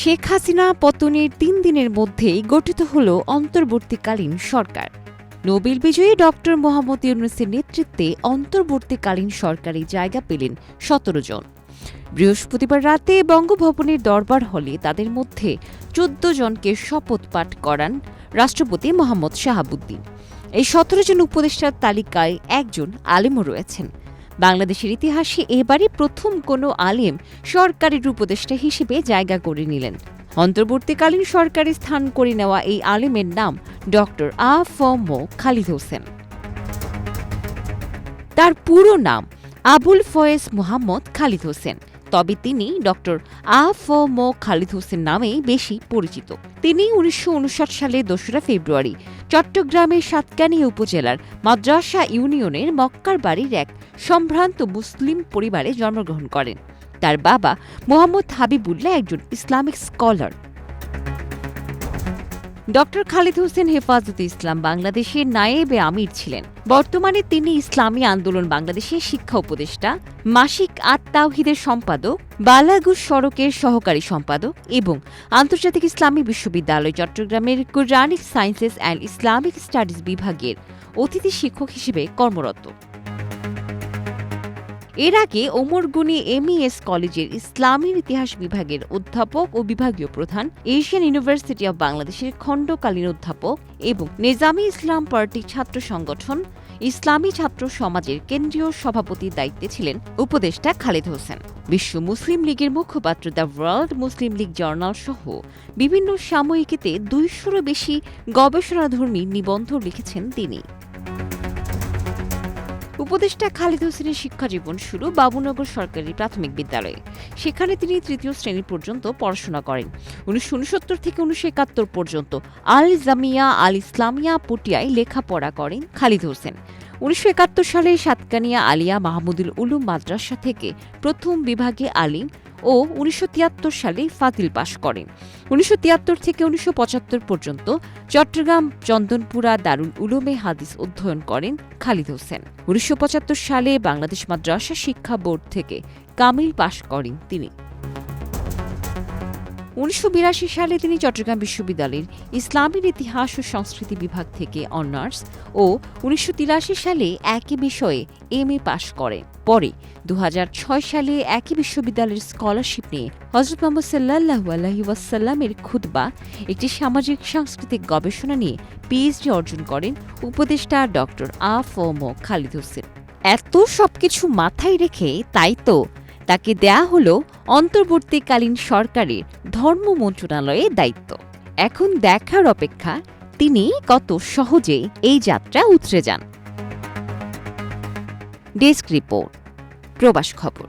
শেখ হাসিনা পতনের ৩ দিনের মধ্যেই গঠিত হল অন্তর্বর্তীকালীন সরকার। নোবেল বিজয়ী ড. মোহাম্মদ ইউনূসের নেতৃত্বে অন্তর্বর্তীকালীন সরকারে জায়গা পেলেন ১৭ জন। বৃহস্পতিবার রাতে বঙ্গভবনের দরবার হলে তাদের মধ্যে ১৪ জনকে শপথ পাঠ করান রাষ্ট্রপতি মোহাম্মদ শাহাবুদ্দিন। এই ১৭ জন উপদেষ্টার তালিকায় একজন আলেমও রয়েছেন। বাংলাদেশের ইতিহাসে এবারই প্রথম কোনো আলেম সরকারের উপদেষ্টা হিসেবে জায়গা করে নিলেন। অন্তর্বর্তীকালীন সরকারে স্থান করে নেওয়া এই আলেমের নাম ড. আ.ফ.ম. খালিদ হোসেন। তার পুরো নাম আবুল ফয়েজ মোহাম্মদ খালিদ হোসেন, তবে তিনি ড. আ.ফ.ম. খালিদ হোসেন নামেই বেশি পরিচিত। তিনি ১৯৫৯ সালের ২রা ফেব্রুয়ারি চট্টগ্রামের সাতকানিয়া উপজেলার মাদ্রাসা ইউনিয়নের মক্কার বাড়ির এক সম্ভ্রান্ত মুসলিম পরিবারে জন্মগ্রহণ করেন। তার বাবা মোহাম্মদ হাবিবুল্লাহ একজন ইসলামিক স্কলার। ড. খালিদ হোসেন হেফাজতে ইসলাম বাংলাদেশের নায়েবে আমির ছিলেন। বর্তমানে তিনি ইসলামী আন্দোলন বাংলাদেশের শিক্ষা উপদেষ্টা, মাসিক আত-তাওহীদের সম্পাদক, বালাগুস সড়কের সহকারী সম্পাদক এবং আন্তর্জাতিক ইসলামী বিশ্ববিদ্যালয় চট্টগ্রামের Quranic sciences and Islamic studies বিভাগের অতিথি শিক্ষক হিসেবে কর্মরত। এর আগে ওমর গনি এমইএস কলেজের ইসলামের ইতিহাস বিভাগের অধ্যাপক ও বিভাগীয় প্রধান, এশিয়ান ইউনিভার্সিটি অব বাংলাদেশের খণ্ডকালীন অধ্যাপক এবং নেজামী ইসলাম পার্টি ছাত্র সংগঠন ইসলামী ছাত্র সমাজের কেন্দ্রীয় সভাপতির দায়িত্বে ছিলেন উপদেষ্টা খালিদ হোসেন। বিশ্ব মুসলিম লীগের মুখপাত্র the world Muslim League journal সহ বিভিন্ন সাময়িকীতে ২০০-রও বেশি গবেষণাধর্মী নিবন্ধ লিখেছেন তিনি। উপদেষ্টা খালিদ হোসেনের শিক্ষাজীবন শুরু বাবুনগর সরকারি প্রাথমিক বিদ্যালয়ে। সেখানে তিনি ৩য় শ্রেণী পর্যন্ত পড়াশোনা করেন। ১৯৬৯ থেকে ১৯৭১ পর্যন্ত আল জামিয়া আল ইসলামিয়া পটিয়ায় লেখাপড়া করেন খালিদ হোসেন। ১৯৭১ সালে সাতকানিয়া আলিয়া মাহমুদুল উলুম মাদ্রাসা থেকে প্রথম বিভাগে আলিম ও ১৯৭৩ সালে ফাতিল পাশ করেন। ১৯৭৩ থেকে ১৯৭৫ পর্যন্ত চট্টগ্রাম চন্দনপুরা দারুল উলুমে হাদিস অধ্যয়ন করেন খালিদ হোসেন। ১৯৭৫ সালে বাংলাদেশ মাদ্রাসা শিক্ষা বোর্ড থেকে কামিল পাশ করেন তিনি। ১৯৮২ সালে তিনি চট্টগ্রাম বিশ্ববিদ্যালয়ের ইসলামের ইতিহাস ও সংস্কৃতি বিভাগ থেকে অনার্স ও ১৯৮৩ সালে একই বিষয়ে এমএ পাশ করেন। পরে ২০০৬ সালে একই বিশ্ববিদ্যালয়ের স্কলারশিপ নিয়ে হযরত মুহাম্মদ সাল্লাল্লাহু আলাইহি ওয়াসাল্লামের খুতবা, একটি সামাজিক সাংস্কৃতিক গবেষণা নিয়ে পিএইচডি অর্জন করেন উপদেষ্টা ড. আ.ফ.ম. খালিদ হোসেন। এত সবকিছু মাথায় রেখে তাই তো তাকে দেয়া হল অন্তর্বর্তীকালীন সরকারের ধর্ম মন্ত্রণালয়ের দায়িত্ব। এখন দেখার অপেক্ষা তিনি কত সহজে এই যাত্রা উতরে যান। ডেস্ক রিপোর্ট, প্রবাস খবর।